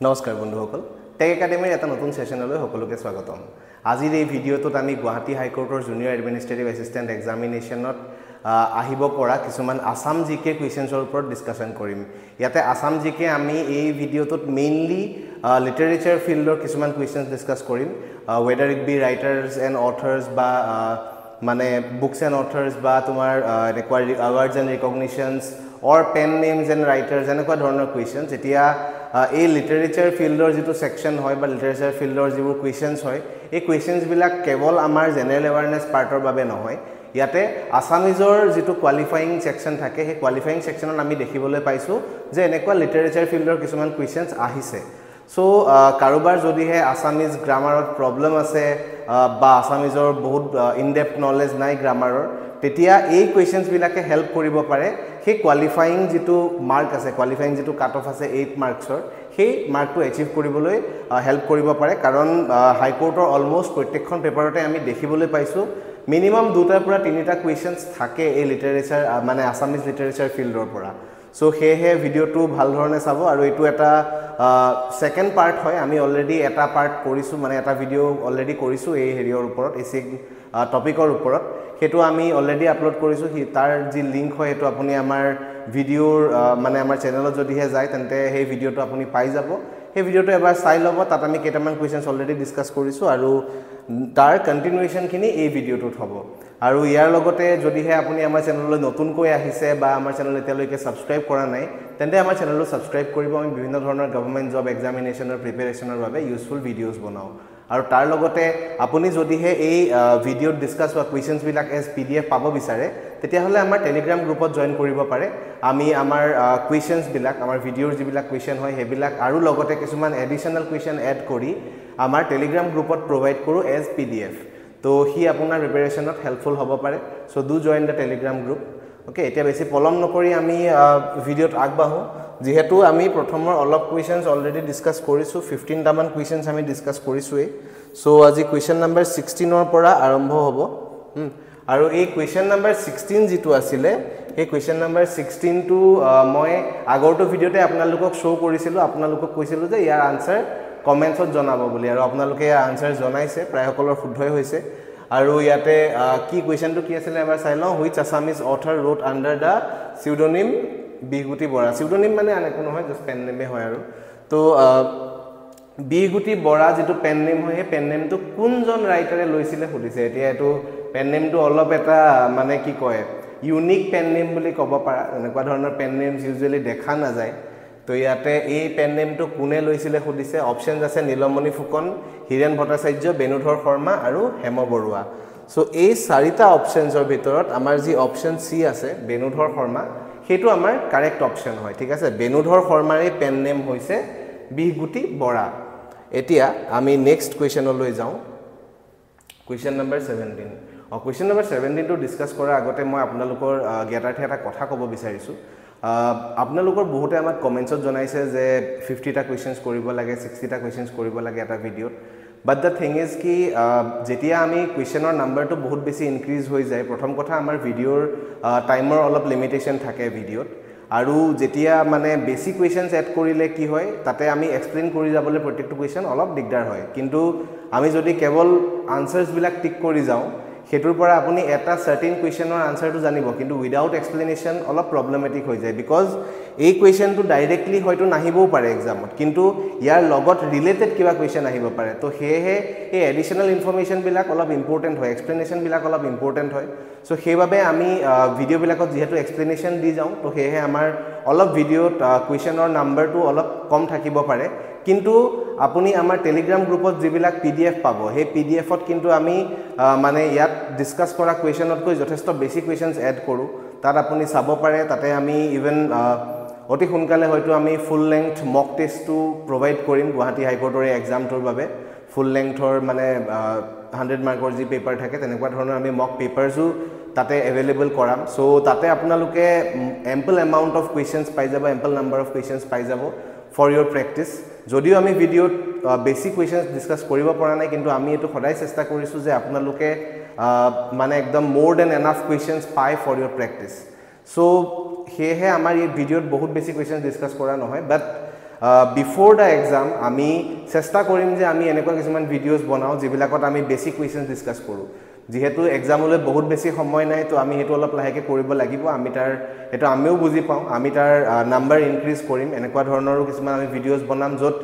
নমস্কাৰ বন্ধুসকল টেক একাডেমীৰ এটা নতুন সেশনলৈ সকলোকে স্বাগতম আজিৰ এই ভিডিঅটোত আমি গুৱাহাটী হাইকোৰ্টৰ জুনিয়ৰ এডমিনিষ্ট্ৰেটিভ এসিস্টেন্ট এক্সামিনেশনত আহিব পৰা কিছুমান আসাম জিকে কোৱেশ্চনছৰ ওপৰত ডিসকাশন কৰিম ইয়াতে আসাম জিকে আমি এই ভিডিঅটোত মেইনলি লিটাৰেচাৰ ফিল্ডৰ কিছুমান কোৱেশ্চনছ ডিসকাস কৰিম whether it be writers and authors বা মানে books and authors বা তোমাৰ awards and recognitions or pen names and writers এনেকুৱা ধৰণৰ কোৱেশ্চনছ এতিয়া এই লিটাৰেচাৰ ফিল্ডৰ যেটো সেকশন হয় বা লিটাৰেচাৰ ফিল্ডৰ যিবোৰ কোৱেশ্চনছ হয় এই কোৱেশ্চনছ বিলাক কেৱল আমাৰ জেনাৰেল এৱাৰনেছ পাৰ্টৰ বাবে নহয় ইয়াতে আসামিজৰ যেটো কোৱালিফাইং সেকশন থাকে সেই কোৱালিফাইং সেকশনত আমি দেখিবলৈ পাইছো যে এনেকুৱা লিটাৰেচাৰ ফিল্ডৰ কিছুমান কোৱেশ্চনছ আহিছে সো কাৰোবাৰ যদি হে আসামিজ গ্ৰামাৰত প্ৰবলেম আছে বা আসামিজৰ বহুত ইন ডেপথ নলেজ নাই গ্ৰামাৰৰ তেতিয়া এই কোৱেশ্চনছ বিলাকে হেল্প কৰিব পাৰে সেই কোৱালিফাইং যেটো মাৰ্ক আছে কোৱালিফাইং যেটো কাট অফ আছে 8 মাৰ্কছৰ সেই মাৰ্কটো এচিভ কৰিবলৈ হেল্প কৰিব পাৰে কাৰণ হাইকোৰ্টৰ অলমোস্ট প্ৰত্যেকখন পেপাৰতে আমি দেখিবলৈ পাইছো মিনিমাম দুটাৰ পৰা তিনিটা কোৱেশ্চনছ থাকে এই লিটাৰেচাৰ মানে আসামিজ লিটাৰেচাৰ ফিল্ডৰ পৰা সো হেহে ভিডিওটো ভাল ধৰণে চাব আৰু এটো এটা সেকেন্ড পাৰ্ট হয় আমি অলৰেডি এটা পাৰ্ট কৰিছো মানে এটা ভিডিও অলৰেডি কৰিছো এই হেৰিৰ ওপৰত এই টপিকৰ ওপৰত হেতু আমি অলৰেডি আপলোড কৰিছো তাৰ যি লিংক হয় হেতু আপুনি আমাৰ ভিডিওৰ মানে আমাৰ চেনেলত যদি হে যায় তেন্তে সেই ভিডিওটো আপুনি পাই যাব সেই ভিডিওটো এবাৰ চাই লব তাত আমি কেইটামান কোৱেশ্চনছ অলৰেডি ডিসকাস কৰিছো আৰু তাৰ কন্টিনিউয়েশন খিনি এই ভিডিওটোত হ'ব আৰু ইয়াৰ লগতে যদি হে আপুনি আমাৰ চেনেললৈ নতুনকৈ আহিছে বা আমাৰ চেনেল এতিয়ালৈকে সাবস্ক্ৰাইব কৰা নাই তেন্তে আমাৰ চেনেলটো সাবস্ক্ৰাইব কৰিব আমি বিভিন্ন ধৰণৰ গভৰ্ণমেন্ট জব এক্সামিনেশনৰ প্ৰিপাৰেচনৰ বাবে ইউজফুল ভিডিওছ বনাও আৰু তাৰ লগতে আপুনি যদি হে এই ভিডিও ডিসকাস বা কোৱেশ্চনছ বিলাক এজ পিডিএফ পাব বিচাৰে তেতিয়া হলে আমাৰ টেলিগ্ৰাম গ্ৰুপত জয়েন কৰিব পাৰে আমি আমাৰ কোৱেশ্চনছ বিলাক আমাৰ ভিডিওৰ যিবিলাক কোৱেশ্চন হয় হেবিলাক আৰু লগতে কিছুমান এডিশনাল কোৱেশ্চন এড কৰি আমাৰ টেলিগ্ৰাম গ্ৰুপত প্ৰভাইড কৰো এজ পিডিএফ তো হি আপোনাৰ প্ৰিপাৰেচনত হেল্পফুল হ'ব পাৰে so do join da Telegram group okay এতিয়া বেছি পলম নকৰি আমি ভিডিওত আগবাঢ়ো যেহেতু আমি প্ৰথমৰ অলপ কোৱেশ্চনছ অলৰেডি ডিসকাস কৰিছো 15 টামান কোৱেশ্চনছ আমি ডিসকাস কৰিছোৱে সো আজি কোৱেশ্চন নম্বৰ 16 ৰ পৰা আৰম্ভ হ'ব আৰু এই কোৱেশ্চন নম্বৰ 16 যেটো আছিল এই কোৱেশ্চন নম্বৰ 16 টু মই আগৰটো ভিডিওতে আপোনালোকক শো কৰিছিলো আপোনালোকক কৈছিলো যে ইয়াৰ আনসাৰ কমেন্টছত জনাব বুলি আৰু আপোনালোকে আনসাৰ জনাইছে প্ৰায় সকলৰ শুদ্ধই হৈছে আৰু ইয়াতে কি কোৱেশ্চনটো কি আছিল এবাৰ চাই লওঁ which Assamese author wrote under the pseudonym বিগুটি বৰা সিউডোনিম মানে আনকো নহয় জাস্ট পেন নেমে হয় আৰু তো বিগুটি বৰা যেটো পেন নেম হয় এই পেন নেমটো কোনজন ৰাইটাৰে লৈছিলে খুলিছে এতিয়া এটো পেন নেমটো অলপ এটা মানে কি কয় ইউনিক পেন নেম বুলি ক'ব পাৰা এনেকুৱা ধৰণৰ পেন নেমছ ইউজুৱেলি দেখা না যায় তো ইয়াতে এই পেন নেমটো কোনে লৈছিলে খুলিছে অপচনছ আছে নীলমণি ফুকন হিৰেন ভট্টাচাৰ্য বেনুধৰ শৰ্মা আৰু হেম বৰুৱা সো এই চাৰিটা অপচনছৰ ভিতৰত আমাৰ যি অপচন সি আছে বেনুধৰ শৰ্মা হেতু আমাৰ কাৰেক্ট অপচন হয় ঠিক আছে বেনুধৰ শৰ্মাৰ এই পেন নেম হৈছে বিগুটি বৰা এতিয়া আমি নেক্সট কোৱেশ্চনলৈ যাওঁ কোৱেশ্চন নম্বৰ 17 কোৱেশ্চন নম্বৰ 17 টো ডিসকাস কৰাৰ আগতে মই আপোনালোকৰ জ্ঞাতাৰ্থে এটা কথা ক'ব বিচাৰিছো আপোনালোকৰ বহুতে আমাক কমেন্টছত জনাইছে যে 50 টা কোৱেশ্চনছ কৰিব লাগে 60 টা কোৱেশ্চনছ কৰিব লাগে এটা ভিডিওত বাট দা থিং ইজ কি যেতিয়া আমি কোৱেশ্চনৰ নাম্বাৰটো বহুত বেছি ইনক্ৰিজ হৈ যায় প্ৰথম কথা আমাৰ ভিডিওৰ টাইমৰ অলপ লিমিটেশন থাকে ভিডিওত আৰু যেতিয়া মানে বেসিক কোৱেশ্চনছ এড কৰিলে কি হয় তাতে আমি এক্সপ্লেইন কৰি যাবলৈ প্ৰত্যেকটো কোৱেশ্চন অলপ দিগদাৰ হয় কিন্তু আমি যদি কেৱল আনসাৰছ বিলাক টিক কৰি যাওঁ হেতুৰ পৰা আপুনি এটা সাৰ্টেন কোৱেশ্চনৰ আনসাৰটো জানিব কিন্তু উইদাউট এক্সপ্লেনেশন অলপ প্ৰবলেমেটিক হৈ যায় বিকজ এই কোৱেশ্চনটো ডাইৰেক্টলি হয়তো নাহিবও পাৰে এক্সামত কিন্তু ইয়াৰ লগত ৰিলেটেড কিবা কোৱেশ্চন আহিব পাৰে তো হেহে এই এডিশনাল ইনফৰমেশন বিলাক অলপ ইম্পৰ্টেন্ট হয় এক্সপ্লেনেশন বিলাক অলপ ইম্পৰ্টেন্ট হয় সো হেবাবে আমি ভিডিও বিলাকত যেহেতু এক্সপ্লেনেশন দি যাওঁ তো হেহে আমাৰ অলপ ভিডিওত কোৱেশ্চনৰ নাম্বাৰটো অলপ কম থাকিব পাৰে কিন্তু আপুনি আমাৰ টেলিগ্ৰাম গ্ৰুপত যিবিলাক পিডিএফ পাব সেই পিডিএফত কিন্তু আমি মানে ইয়াত ডিসকাস কৰা কোৱেশ্চনতকৈ যথেষ্ট বেসিক কোৱেশ্চনছ এড কৰো তাত আপুনি চাব পাৰে তাতে আমি ইভেন অতি সোনকালে হয়তো আমি ফুল লেংথ মক টেষ্টটো প্ৰভাইড কৰিম গুৱাহাটী হাইকোৰ্টৰ এক্সামটোৰ বাবে ফুল লেংথৰ মানে 100 মাৰ্কৰ যি পেপাৰ থাকে তেনেকুৱা ধৰণৰ আমি মক পেপাৰসও তাতে अवेलेबल কৰাম সো তাতে আপোনালোকে এম্পল এমাউন্ট অফ কোৱেশ্চনছ পাই যাব এম্পল নাম্বাৰ অফ কোৱেশ্চনছ পাই যাব ফৰ ইউৰ প্ৰেক্টিস যদিও আমি ভিডিওত বেসিক কোৱেশ্চনছ ডিসকাস কৰিব পৰা নাই কিন্তু আমি এটো সদায় চেষ্টা কৰিছো যে আপোনালোকে মানে একদম মোৰ দেন এনাফ কোৱেশ্চনছ পাই ফৰ ইউৰ প্ৰেক্টিস সো হেহে আমাৰ এই ভিডিওত বহুত বেসিক কোৱেশ্চনছ ডিসকাস কৰা নহয় বাট বিফোৰ দ্য এক্সাম আমি চেষ্টা কৰিম যে আমি এনেকুৱা কিছুমান ভিডিঅ'জ বনাওঁ যিবিলাকত আমি বেছিক কুৱেশ্যন ডিছকাছ কৰোঁ যেহেতু এক্সামলৈ বহুত বেছি সময় নাই তো আমি সেইটো অলপ লাহেকৈ কৰিব লাগিব আমি তাৰ এটা আমিও বুজি পাওঁ আমি তাৰ নাম্বাৰ ইনক্ৰিজ কৰিম এনেকুৱা ধৰণৰো কিছুমান আমি ভিডিঅ'জ বনাম য'ত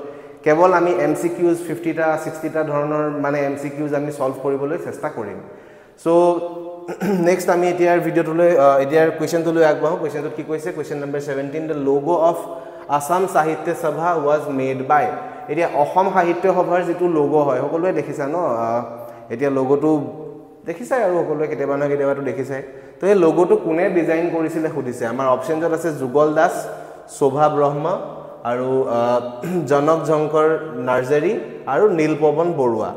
কেৱল আমি MCQs 50টা 60টা ধৰণৰ মানে MCQs আমি সলভ কৰিবলৈ চেষ্টা কৰিম সো নেক্সট আমি এতিয়াৰ ভিডিঅ'টোলৈ এতিয়াৰ কুৱেশ্যনটোলৈ আগবাঢ়ো কুৱেশ্যনটোত কি কৈছে question number 17 the logo of Assam সাহিত্য সভা ওয়াজ মেড বাই এতিয়া অসম সাহিত্য সভাৰ যেটো লোগো হয় সকলোৱে দেখিছা ন এতিয়া লোগোটো দেখিছা আৰু সকলোৱে কেতিয়াবা না কেতিয়াবাটো দেখিছে তো এই লোগোটো কোনে ডিজাইন কৰিছিলে সুধিছে আমাৰ অপচনছত আছে যুগল দাস শোভা ব্ৰহ্মা আৰু জনক জংকৰ নাৰ্জাৰী আৰু নীলপৱন বৰুৱা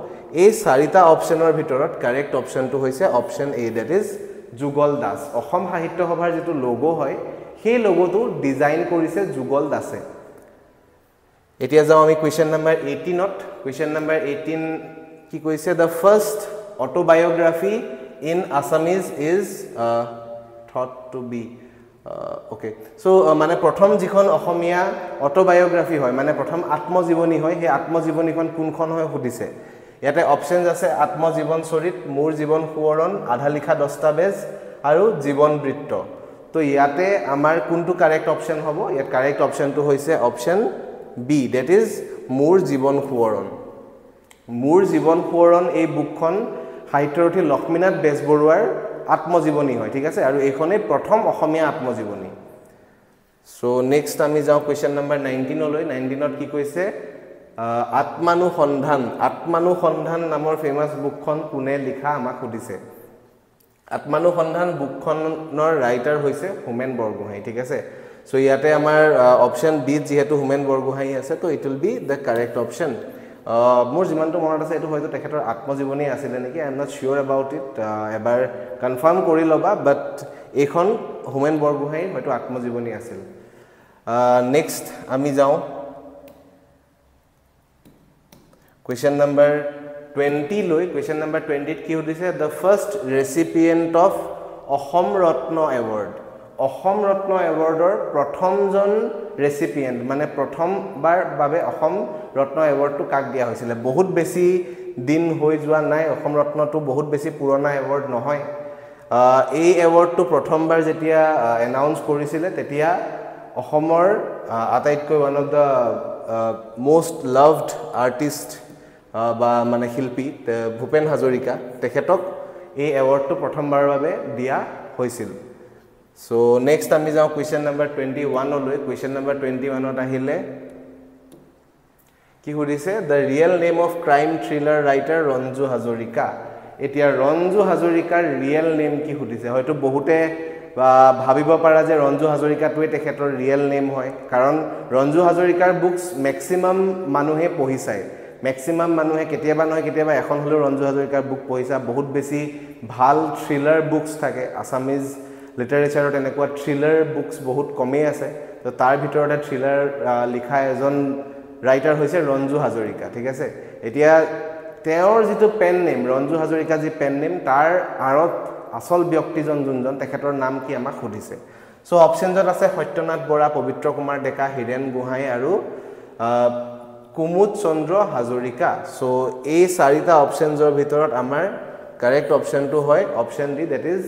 এই চাৰিটা অপচনৰ ভিতৰত কাৰেক্ট অপচনটো হৈছে অপচন এ দ্যাট ইজ যুগল দাস অসম সাহিত্য সভাৰ যেটো লোগো হয় সেই লোগোটো ডিজাইন কৰিছে যুগল দাসে এতিয়া যাও আমি কোৱেশ্চন নম্বৰ 18ত কোৱেশ্চন নম্বৰ 18 কি কৈছে the first autobiography in Assamese is thought to be okay so মানে প্ৰথম যিখন অসমীয়া অটোবায়োগ্ৰাফি হয় মানে প্ৰথম আত্মজীৱনী হয় সেই আত্মজীৱনীখন কোনখন হয় সুধিছে ইয়াতে অপচনছ আছে আত্মজীৱন চৰিত মোৰ জীৱন সোৱৰণ আধা লিখা দস্তাবেজ আৰু জীৱন বৃত্ত তো ইয়াতে আমাৰ কোনটো কাৰেক্ট অপচন হ'ব ইয়াত কাৰেক্ট অপচনটো হৈছে অপচন বি দ্যাট ইজ মোৰ জীৱন সোৱৰণ মোৰ জীৱন সোৱৰণ এই বুকখন সাহিত্যৰথী লক্ষ্মীনাথ বেজবৰুৱাৰ আত্মজীৱনী হয় ঠিক আছে আৰু এইখনে প্ৰথম অসমীয়া আত্মজীৱনী সো নেক্সট আমি যাও কোৱেশ্চন নম্বৰ 19 লৈ 19ত কি কৈছে আত্মানুসন্ধান নামৰ ফেমাস বুকখন কোনে লিখা আমাক সুধিছে আত্মানুসন্ধান বুকখনৰ ৰাইটাৰ হৈছে হোমেন বৰগোহাঁই ঠিক আছে সো ইয়াতে আমাৰ অপচন বি যেহেতু হোমেন বৰগোহাঁই আছে তো it will B the correct option মোৰ যিমানটো মনত আছে এটো হয়তো তেখেতৰ আত্মজীৱনী আছিল নেকি I am not sure about it এবাৰ কনফাৰ্ম কৰি লবা বাট এইখন হোমেন বৰগোহাঁইৰ হয়তো আত্মজীৱনী আছিল নেক্সট আমি যাও কোৱেশ্চন নম্বৰ 20 লৈ কোৱেশ্চন নম্বৰ 20 ত কি সুধিছে the first recipient of Asom Ratna award Asom Ratna এৱাৰ্ডৰ প্ৰথমজন ৰেচিপিয়েন্ট মানে প্ৰথমবাৰ বাবে অসম ৰত্ন এৱাৰ্ডটো কাক দিয়া হৈছিল বহুত বেছি দিন হৈ যোৱা নাই অসম ৰত্নটো বহুত বেছি পুৰণা এৱাৰ্ড নহয় এই এৱাৰ্ডটো প্ৰথমবাৰ যেতিয়া এনাউন্স কৰিছিলে তেতিয়া অসমৰ আটাইতকৈ one of the most loved artist বা মানে শিল্পী ভূপেন হাজৰিকা তেখেতক এই এৱাৰ্ডটো প্ৰথমবাৰৰ বাবে দিয়া হৈছিল সো নেক্সট আমি যাও কোৱেশ্চন নম্বৰ 21 লৈ কোৱেশ্চন নম্বৰ 21ত আহিলে কি সুধিছে the real name of crime thriller writer Ranju Hazarika এতিয়া ৰঞ্জু হাজৰিকাৰ ৰিয়েল নেম কি সুধিছে হয়তো বহুতে ভাবিব পাৰা যে ৰঞ্জু হাজৰিকাটোৱে তেখেতৰ ৰিয়েল নেম হয় কাৰণ ৰঞ্জু হাজৰিকাৰ বুকস ম্যাক্সিমাম মানুহে পঢ়িছে ম্যাক্সিমাম মানুহে কেতিয়াবা নহয় কেতিয়াবা এখন হলো ৰঞ্জু হাজৰিকাৰ বুক পঢ়িছা বহুত বেছি ভাল থ্ৰিলাৰ বুকস থাকে আসামিজ লিটাৰেচাৰত এনেকুৱা থ্ৰিলাৰ বুকস বহুত কমে আছে তো তাৰ ভিতৰতে থ্ৰিলাৰ লিখা এজন ৰাইটাৰ হৈছে ৰঞ্জু হাজৰিকা ঠিক আছে এতিয়া তেওঁৰ যেটো পেন নেম ৰঞ্জু হাজৰিকা যি পেন নেম তাৰ আৰত আসল ব্যক্তিজন যোনজন তেখেতৰ নাম কি আমাক সুধিছে সো অপচনছত আছে সত্যনাথ বৰা পবিত্ৰ কুমাৰ ডেকা হিৰেন গোহাঁই আৰু কুমুদ চন্দ্ৰ হাজৰিকা সো এই চাৰিটা অপচনছৰ ভিতৰত আমাৰ কাৰেক্ট অপচনটো হয় option D that is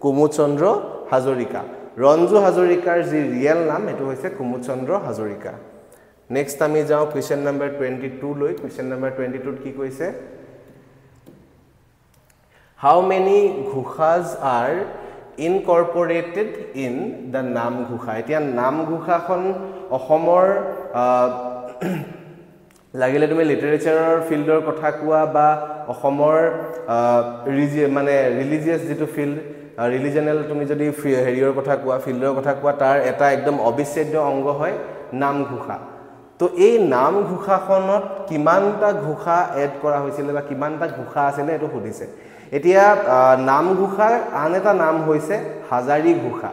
Kumud Chandra Hazarika Ranju হাজৰিকাৰ যি ৰিয়েল নাম এটো হৈছে কুমুদ চন্দ্ৰ হাজৰিকা নেক্সট আমি যাও কোৱেশ্চন নম্বৰ 22 লৈ কোৱেশ্চন নম্বৰ 22 ত কি কৈছে How many ghukhas are incorporated in the Namghukha? এতিয়া নামঘোষাখন অসমৰ লাগিলে তুমি লিটাৰেচাৰৰ ফিল্ডৰ কথা কোৱা বা অসমৰ মানে ৰিলিজিয়াছ যেটো ফিল্ড ৰিলিজনাল তুমি যদি হেৰিয়ৰ কথা কোৱা ফিল্ডৰ কথা কোৱা তাৰ এটা একদম অবিচ্ছেদ্য অংগ হয় নামঘোষা তো এই নামঘোষাখনত কিমানটা ঘোষা এড কৰা হৈছিল বা কিমানটা ঘোষা আছিল এটো সুধিছে এতিয়া নামঘোষাৰ আন এটা নাম হৈছে হাজাৰী ঘোষা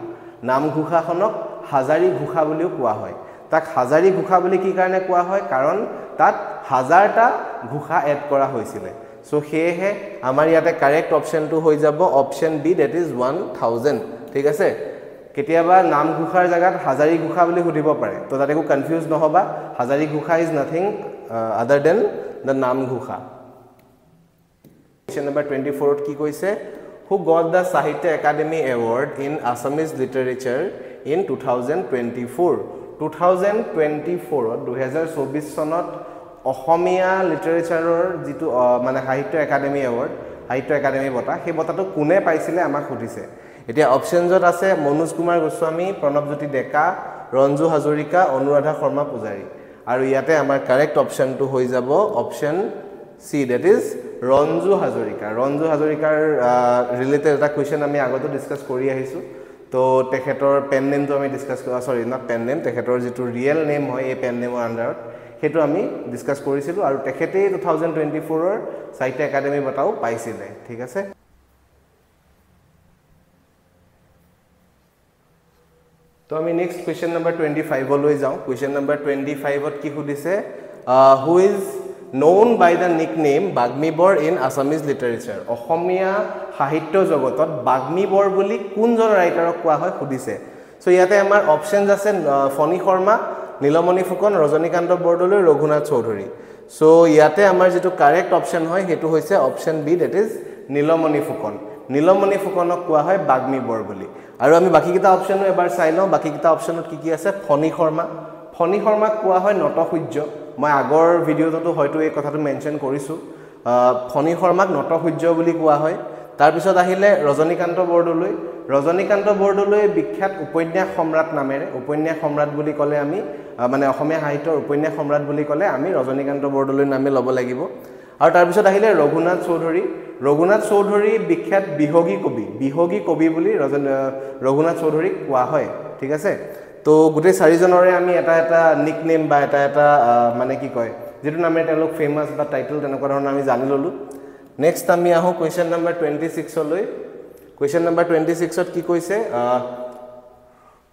নামঘোষাখনক হাজাৰী ঘোষা বুলিও কোৱা হয় তাক হাজাৰী ঘোষা বুলি কি কাৰণে কোৱা হয় কাৰণ তাত হাজাৰটা ঘোষা এড কৰা হৈছিল সো হেহে আমাৰ ইয়াতে কাৰেক্ট অপচনটো হৈ যাব অপচন বি দ্যাট ইজ 1000 ঠিক আছে কেতিয়াবা নামঘোষাৰ জায়গাত হাজাৰী ঘোষা বুলি সুধিব পাৰে তো তাতে কো কনফিউজ নহবা Hazari Ghosa is nothing other than the Namghosa Question number 24 কি কৈছে who got the Sahitya Academy Award in Assamese literature in 2024 2024 চনত অসমীয়া লিটাৰেচাৰৰ যেটো মানে সাহিত্য একাডেমি এৱাৰ্ড সাহিত্য একাডেমি বঁটা সেই বঁটাটো কোনে পাইছিলে আমাক সুধিছে এতিয়া অপচনছত আছে মনোজ কুমাৰ গোস্বামী প্ৰণৱজ্যোতি ডেকা ৰঞ্জু হাজৰিকা অনুৰাধা শৰ্মা পূজাৰী আৰু ইয়াতে আমাৰ কাৰেক্ট অপচনটো হৈ যাব option C that is Ranju হাজৰিকাৰ ৰিলেটেড এটা কোৱেশ্চন আমি আগতে ডিসকাস কৰি আহিছো তো তেখেতৰ পেন নেমটো আমি ডিসকাস সৰি নট পেন নেম তেখেতৰ যেটো ৰিয়েল নেম হয় এই পেন নেমৰ আন্ডাৰত হেতু আমি ডিসকাস কৰিছিলো আৰু তেখেতে 2024 ৰ সাহিত্য একাডেমি বঁটাও পাইছিলে ঠিক আছে তো আমি নেক্সট কোৱেশ্চন নম্বৰ 25 লৈ যাও কোৱেশ্চন নম্বৰ 25 ত কি সুধিছে who is known by the nickname Bagmibor in Assamese literature অসমীয়া সাহিত্য জগতত বাগ্মীবৰ বুলি কোনজন ৰাইটাৰক কোৱা হয় সুধিছে সো ইয়াতে আমাৰ অপচনস আছে ফণী শৰ্মা নীলমণি ফুকন ৰজনীকান্ত বৰদলৈ ৰঘুনাথ চৌধুৰী সো ইয়াতে আমাৰ যেটো কাৰেক্ট অপচন হয় হেতু হৈছে option B that is Nilmani ফুকনক কোৱা হয় বাগ্মীবৰ বুলি আৰু আমি বাকিকিটা অপচনো এবাৰ চাই লওঁ বাকিকিটা অপচনত কি আছে ফণী শৰ্মাক কোৱা হয় নটসূৰ্য মই আগৰ ভিডিওটো হয়তো এই কথাটো মেনশন কৰিছো ফণী শৰ্মাক নটসূৰ্য বুলি কোৱা হয় তাৰ পিছত আহিলে ৰজনীকান্ত বৰদলৈ বিখ্যাত উপন্যাস সম্ৰাট নামেৰে উপন্যাস সম্ৰাট বুলি কলে আমি মানে অসমীয়া সাহিত্যৰ উপন্যাস সম্ৰাট বুলি কলে আমি ৰজনীকান্ত বৰদলৈ নামে লব লাগিব আৰু তাৰ পিছত আহিলে ৰঘুনাথ চৌধুৰী বিখ্যাত বিহগী কবি বুলি ৰঘুনাথ চৌধুৰীক কোৱা হয় ঠিক আছে তো গুটে চাৰিজনৰে আমি এটা নিকনেম বা এটা মানে কি কয় যেটো নামে তেওঁলোক ফেমাস বা টাইটেল তেনেকুৱা ধৰণৰ আমি জানি ললো নেক্সট আমি আহো কোৱেশ্চন নম্বৰ 26 লৈ কোৱেশ্চন নম্বৰ 26 ত কি কৈছে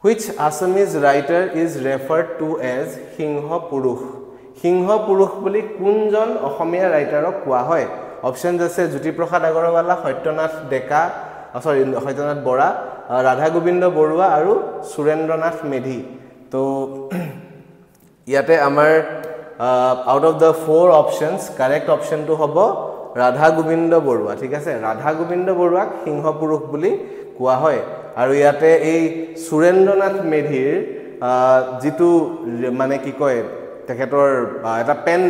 which Assamese writer is referred to as সিংহ পুৰুষ বুলি কোনজন অসমীয়া ৰাইটাৰক কোৱা হয় অপচনস আছে জ্যোতিপ্ৰসাদ আগৰৱালা সত্যনাথ ডেকা সত্যনাথ বৰা ৰাধা গোবিন্দ বৰুৱা আৰু সুৰেন্দ্ৰনাথ মেধি তো ইয়াতে আমাৰ আউট অফ দা 4 অপচনস কাৰেক্ট অপচনটো হ'ব ৰাধা গোবিন্দ বৰুৱা ঠিক আছে ৰাধা গোবিন্দ বৰুৱাক সিংহ পুৰুষ বুলি কোৱা হয় আৰু ইয়াতে এই সুৰেন্দ্ৰনাথ মেধিৰ যেটো মানে কি কয় তেখেতৰ এটা পেন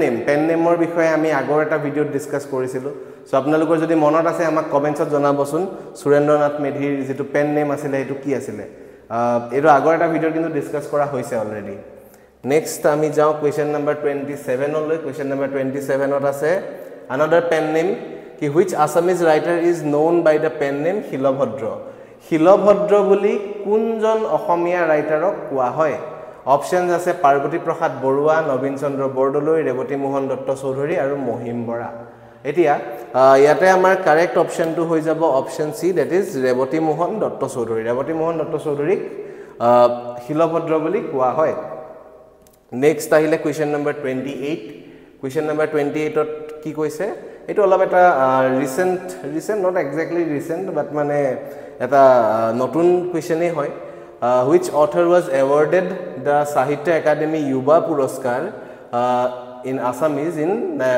নেমৰ বিষয়ে আমি আগৰ এটা ভিডিওত ডিসকাস কৰিছিলো সো আপোনালোকৰ যদি মনত আছে আমাক কমেন্টছত জনাবচোন সুৰেন্দ্ৰনাথ মেধিৰ যেটো পেন নেম আছিল এটো কি আছিল এটো আগৰ এটা ভিডিও কিন্তু ডিসকাস কৰা হৈছে অলৰেডি নেক্সট আমি যাও কোৱেশ্চন নম্বৰ 27 লৈ কোৱেশ্চন নম্বৰ 27 ত আছে another pen name ki which Assamese writer is known by the pen name Hilabhadra বুলি কোনজন অসমীয়া ৰাইটাৰক কোৱা হয় অপচনস আছে পাৰ্বতী প্ৰসাদ বৰুৱা নবীন চন্দ্ৰ বৰদলৈ ৰেৱতী মোহন দত্ত চৌধুৰী আৰু মহিম বৰা এতিয়া ইয়াতে আমাৰ কাৰেক্ট অপচনটো হৈ যাব option C that is Rewati Mohan Dutta চৌধুৰীক হিলভদ্ৰ বুলি কোৱা হয় নেক্সট আহিলে কোৱেশ্চন নম্বৰ 28 কোৱেশ্চন নম্বৰ 28 ত কি কৈছে এটো অলপ এটা recent not exactly recent but মানে এটা নতুন কোৱেশ্চনই হয় which author was awarded the Sahitya Academy Yuba Puraskar in Assamese in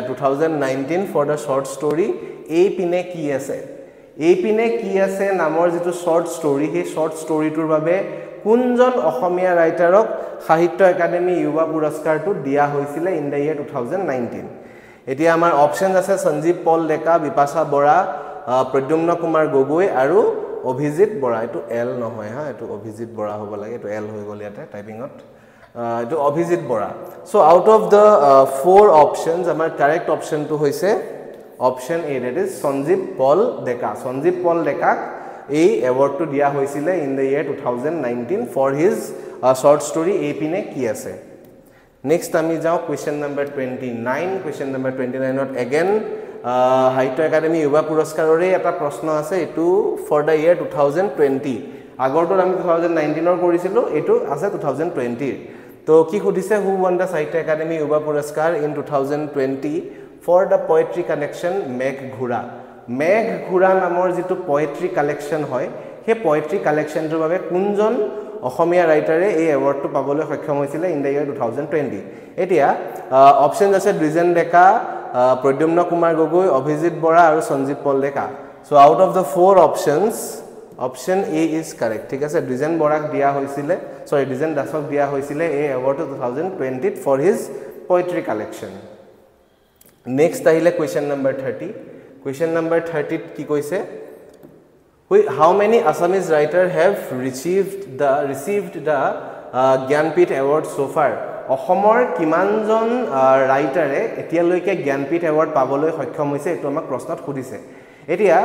2019 for the short story ei pine ki ase namor jetu short story he short story tur babe kunjon অসমীয়া ৰাইটাৰক সাহিত্য Akademi Yuba Puraskar to দিয়া হৈছিল in the year 2019 এতিয়া আমাৰ option আছে সঞ্জীৱ পল ডেকা বিপাশা বৰা প্ৰদ্যুম্ন কুমাৰ গগৈ আৰু অভিজিত বৰা এটো L নহয় হা এটো অভিজিত বৰা হ'ব লাগে এটো এল হৈ গল ইয়াতে টাইপিংত এটো Abhijit Bora so out of the 4 options আমাৰ কাৰেক্ট অপচনটো হৈছে option A that is Sanjib Pal Deka এই এৱাৰ্ডটো দিয়া হৈছিল in the year 2019 for his short story এই পিনে কি আছে নেক্সট আমি যাও কোৱেশ্চন নম্বৰ 29 কোৱেশ্চন নম্বৰ 29 ত এগেইন সাহিত্য একাডেমি Yuba পুৰস্কাৰৰে এটা প্ৰশ্ন আছে এটো ফৰ দা ইয়াৰ 2020 আগৰটো আমি 2019 ৰ কৰিছিল এটো আছে 2020 তো কি খুদিছে হু won the Sahitya Akademi Yuba পুৰস্কাৰ in 2020 for the poetry collection Megh Ghora নামৰ যেটো পোয়েট্ৰি কালেকশন হয় সেই পোয়েট্ৰি কালেকশনটোৰ বাবে কোনজন অসমীয়া ৰাইটাৰে এই এৱাৰ্ডটো পাবলৈ সক্ষম হৈছিল ইন দ্য ইয়াৰ 2020 এতিয়া অপশন আছে দ্বিজেন ডেকা প্ৰদ্যুম্ন কুমাৰ গগৈ অভিজিত বৰা আৰু Sanjib Pal Deka so out of the 4 options option A is correct ঠিক আছে দ্বিজেন বৰাক দিয়া হৈছিল সৰি দ্বিজেন দাসক দিয়া হৈছিল এই এৱাৰ্ডটো 2020 for his poetry collection next আহিলে কোৱেশ্চন নম্বৰ 30 কোৱেশ্চন নম্বৰ 30 কি কৈছে how many Assamese writers have received the Gyanpith Award so far অসমৰ কিমানজন ৰাইটাৰে এতিয়ালৈকে জ্ঞানপীঠ এৱাৰ্ড পাবলৈ সক্ষম হৈছে এটো আমাক প্ৰশ্নত খুদিছে এতিয়া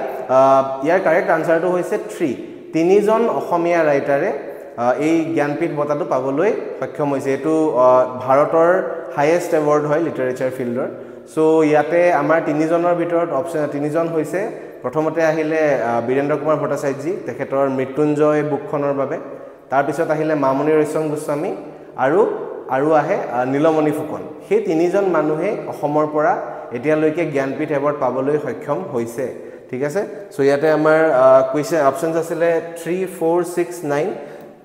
ইয়াৰ কাৰেক্ট আনসাৰটো হৈছে 3 তিনিজন অসমীয়া ৰাইটাৰে এই জ্ঞানপীঠ বঁটাটো পাবলৈ সক্ষম হৈছে এটো ভাৰতৰ হাইয়েষ্ট এৱাৰ্ড হয় লিটাৰেচাৰ ফিল্ডৰ সো ইয়াতে আমাৰ তিনিজনৰ ভিতৰত অপচন তিনিজন হৈছে প্ৰথমতে আহিলে বীৰেন্দ্ৰ কুমাৰ ভট্টাচাৰ্যজী তেখেতৰ মৃত্যুঞ্জয় বুকখনৰ বাবে তাৰ পিছত আহিলে মামনি ৰয়ছম গোস্বামী আৰু আহে নীলমণি ফুকন সেই তিনিজন মানুহে অসমৰ পৰা এতিয়ালৈকে জ্ঞানপীঠ এৱাৰ্ড পাবলৈ সক্ষম হৈছে ঠিক আছে সো ইয়াতে আমাৰ কোৱেশ্চন অপশনস আছিল 3 4 6 9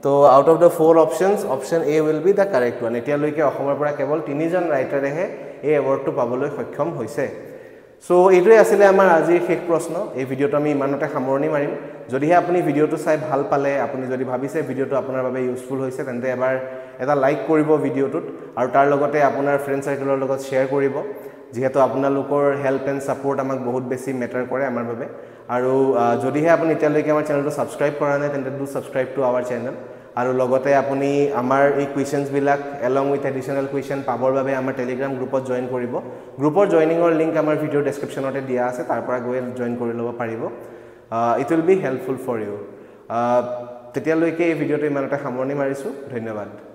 তো out of the 4 options option A will be the correct one এতিয়ালৈকে অসমৰ পৰা কেৱল তিনিজন ৰাইটাৰেহে এই এৱাৰ্ডটো পাবলৈ সক্ষম হৈছে সো এইটোৱে আছিল আমাৰ আজিৰ শেষ প্ৰশ্ন এই ভিডিওটো আমি ইমানতে সামৰণি মাৰিম যদিহে আপুনি ভিডিওটো চাই ভাল পালে আপুনি যদি ভাবিছে ভিডিওটো আপোনাৰ বাবে ইউজফুল হৈছে তেন্তে এবাৰ এটা লাইক কৰিব ভিডিওটোত আৰু তাৰ লগতে আপোনাৰ ফ্ৰেন্ড সাৰ্কেলৰ লগত শেয়াৰ কৰিব যেহেতু আপোনালোকৰ হেল্প এণ্ড সাপোৰ্ট আমাক বহুত বেছি মেটাৰ কৰে আমাৰ বাবে আৰু যদিহে আপুনি এতিয়ালৈকে আমাৰ চেনেলটো সাবস্ক্ৰাইব কৰা নাই তেন্তে do subscribe to our channel আৰু লগতে আপুনি আমাৰ এই কোৱেশ্চনস বিলাক এলং উইথ এডিশনাল কোৱেশ্চন পাবৰ বাবে আমাৰ টেলিগ্ৰাম গ্ৰুপত জয়েন কৰিব গ্ৰুপৰ জয়েনিংৰ লিংক আমাৰ ভিডিও ডেসক্ৰিপচনতে দিয়া আছে তাৰ পৰা গৈ জয়েন কৰি ল'ব পাৰিব it will be helpful for you তেতিয়ালৈকে এই ভিডিওটো ইমানতে সামৰণি মাৰিছো ধন্যবাদ